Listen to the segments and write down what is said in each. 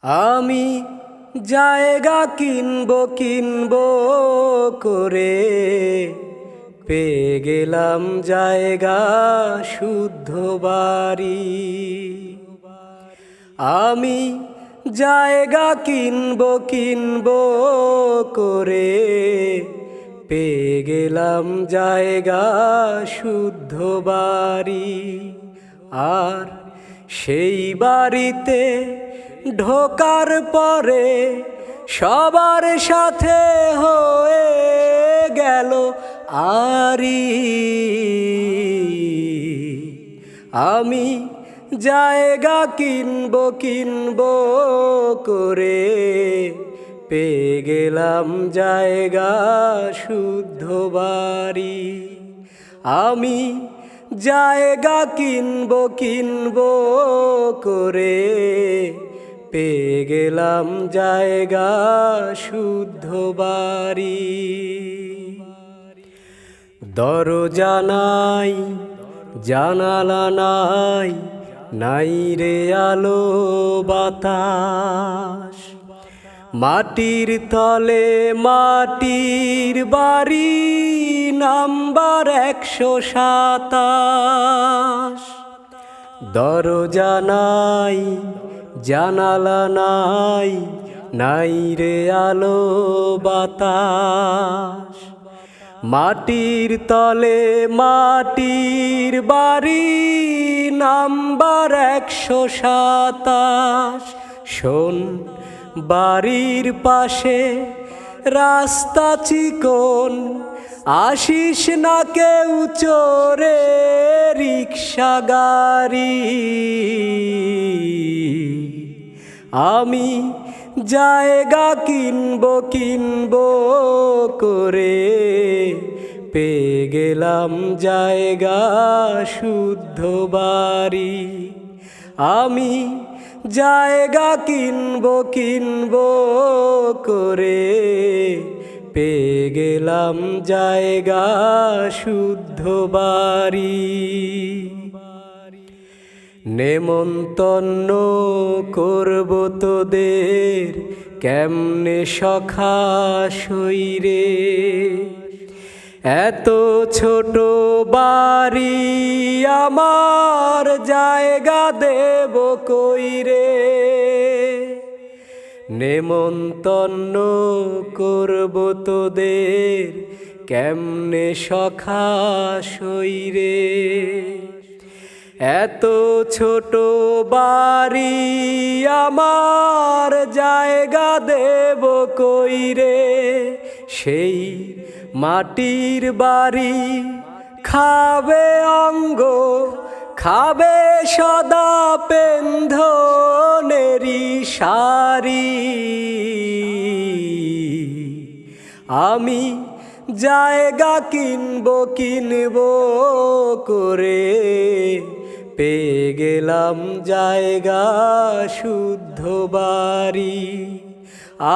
আমি জায়গা কিনবো করে পেয়ে গেলাম জায়গা শুদ্ধ বাড়ি। আমি জায়গা কিনবো করে পেয়ে গেলাম জায়গা শুদ্ধ বাড়ি। আর সেই বাড়িতে ঢোকার পরে সবার সাথে হয়ে গেল আরি। আমি জায়গা কিনবো করে পেয়ে গেলাম জায়গা শুদ্ধ বাড়ি। আমি জায়গা কিনবো করে পেয়ে গেলাম জায়গা শুদ্ধ বাড়ি। দরজা নাই, জানালা নাই, নাই রে আলো বাতাস। মাটির তলে মাটির বাড়ি, নাম্বার 127। দরজা নাই, জানালা নাই, নাই রে আলো বাতাস। মাটির তলে মাটির বাড়ি, নাম্বার 127। শোন, বাড়ির পাশে রাস্তা চিকন, আসিস না কেউ চোরে রিক্সা গাড়ি। আমি জায়গা কিনবো করে পেয়ে গেলাম জায়গা শুদ্ধ বাড়ি। আমি জায়গা কিনবো করে পেয়ে গেলাম জায়গা শুদ্ধ বাড়ি। নেমন্তন্ন করব তোদের কেমনে সখা সইরে, এত ছোট বাড়ি আমার জায়গা দেব কইরে। নেমন্তন্ন করব তোদের কেমনে সখা সইরে, এত ছোট বাড়ি আমার জায়গা দেব কইরে। সেই মাটির বাড়ি খাবে অঙ্গ, খাবে সদা পেন্ধনেরি শাড়ি। আমি জায়গা কিনবো করে পেয়ে গেলাম জায়গা শুদ্ধ বাড়ি।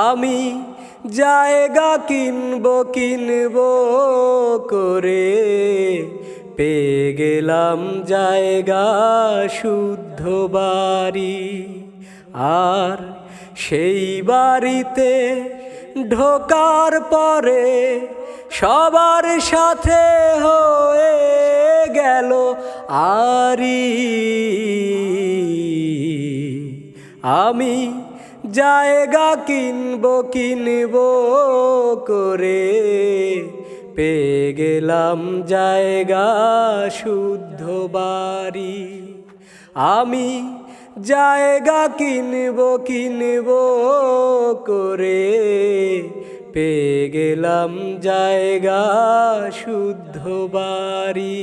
আমি জায়গা কিনবো করে পেয়ে গেলাম জায়গা শুদ্ধ বাড়ি। আর সেই বাড়িতে ঢোকার পরে সবার সাথে হয়ে গেল আরি। আমি জায়গা কিনবো করে পেয়ে গেলাম জায়গা শুদ্ধ বাড়ি। আমি জায়গা কিনবো করে পেয়ে গেলাম জায়গা শুদ্ধ বাড়ি।